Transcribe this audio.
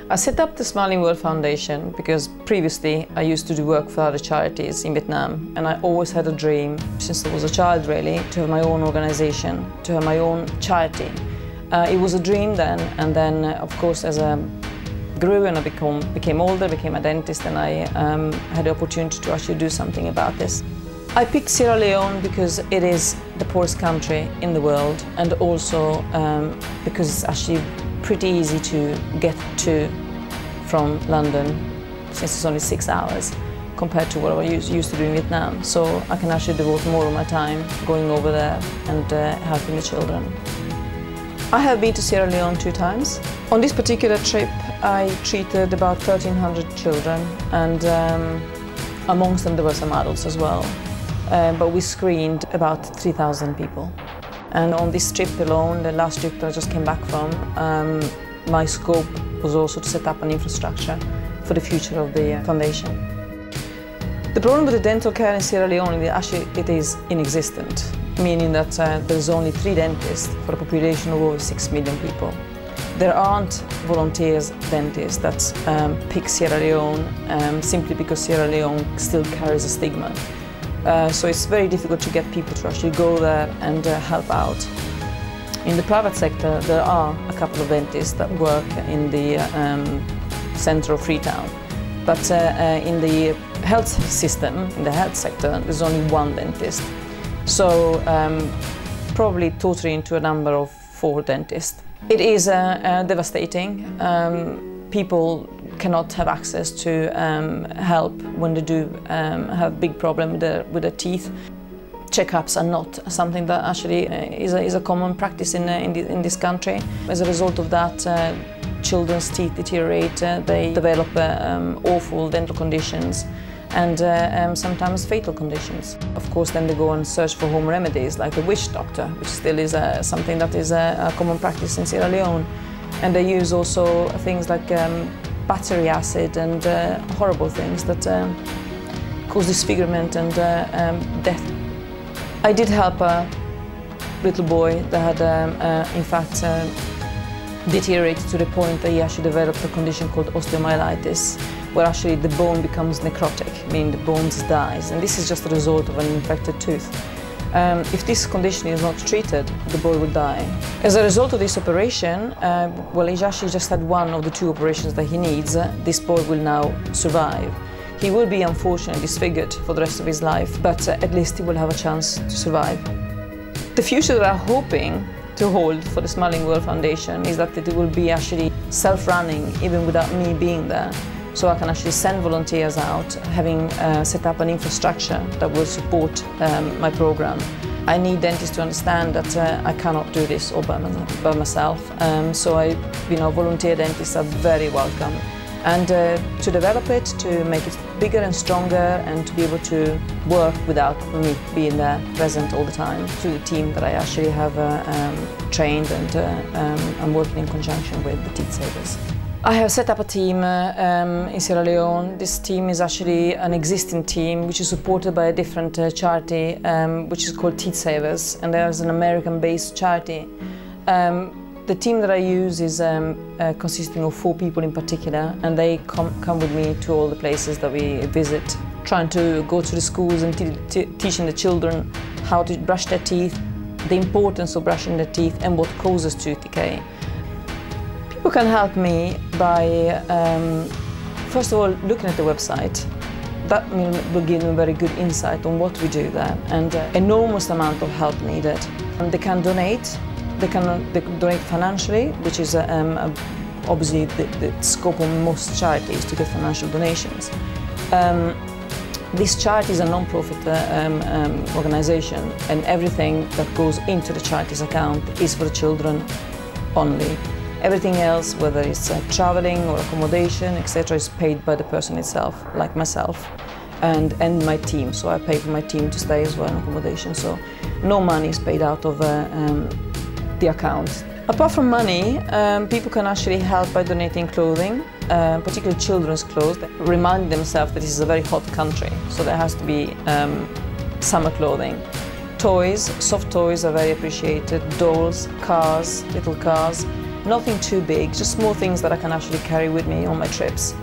I set up the Smiling World Foundation because previously I used to do work for other charities in Vietnam, and I always had a dream, since I was a child really, to have my own organization, to have my own charity. It was a dream then, and then of course as I grew and I became older, became a dentist, and I had the opportunity to actually do something about this. I picked Sierra Leone because it is the poorest country in the world, and also because it's actually pretty easy to get to from London, since it's only 6 hours compared to what I used to do in Vietnam. So I can actually devote more of my time going over there and helping the children. I have been to Sierra Leone 2 times. On this particular trip I treated about 1,300 children, and amongst them there were some adults as well. But we screened about 3,000 people. And on this trip alone, the last trip that I just came back from, my scope was also to set up an infrastructure for the future of the foundation. The problem with the dental care in Sierra Leone is actually it is inexistent, meaning that there's only 3 dentists for a population of over 6 million people. There aren't volunteers dentists that pick Sierra Leone simply because Sierra Leone still carries a stigma. So it's very difficult to get people to actually go there and help out. In the private sector, there are a couple of dentists that work in the center of Freetown. But in the health system, in the health sector, there's only 1 dentist. So probably totally into a number of 4 dentists. It is devastating. People cannot have access to help when they do have big problem with their teeth. Checkups are not something that actually is a common practice in this country. As a result of that, children's teeth deteriorate, they develop awful dental conditions and sometimes fatal conditions. Of course, then they go and search for home remedies like the witch doctor, which still is something that is a common practice in Sierra Leone. And they use also things like battery acid and horrible things that cause disfigurement and death. I did help a little boy that had in fact deteriorated to the point that he actually developed a condition called osteomyelitis, where actually the bone becomes necrotic, meaning the bones dies, and this is just a result of an infected tooth. If this condition is not treated, the boy will die. As a result of this operation, well, he actually just had 1 of the 2 operations that he needs. This boy will now survive. He will be unfortunately disfigured for the rest of his life, but at least he will have a chance to survive. The future that I'm hoping to hold for the Smiling World Foundation is that it will be actually self-running, even without me being there. So I can actually send volunteers out, having set up an infrastructure that will support my program. I need dentists to understand that I cannot do this all by myself. So volunteer dentists are very welcome. And to develop it, to make it bigger and stronger, and to be able to work without me being there present all the time, to the team that I actually have trained, and I'm working in conjunction with the Teeth Savers. I have set up a team in Sierra Leone. This team is actually an existing team which is supported by a different charity which is called Teeth Savers, and there's an American-based charity. The team that I use is consisting of 4 people in particular, and they come with me to all the places that we visit, trying to go to the schools and teaching the children how to brush their teeth, the importance of brushing their teeth and what causes tooth decay. People can help me by, first of all, looking at the website. That will give them a very good insight on what we do there, and enormous amount of help needed. And they can donate. They can donate financially, which is obviously the scope of most charities to get financial donations. This charity is a non-profit organization, and everything that goes into the charity's account is for the children only. Everything else, whether it's traveling or accommodation, etc., is paid by the person itself, like myself, and my team. So I pay for my team to stay as well in accommodation. So no money is paid out of the account. Apart from money, people can actually help by donating clothing, particularly children's clothes, reminding themselves that this is a very hot country, so there has to be summer clothing. Toys, soft toys are very appreciated, dolls, cars, little cars, Nothing too big, just small things that I can actually carry with me on my trips.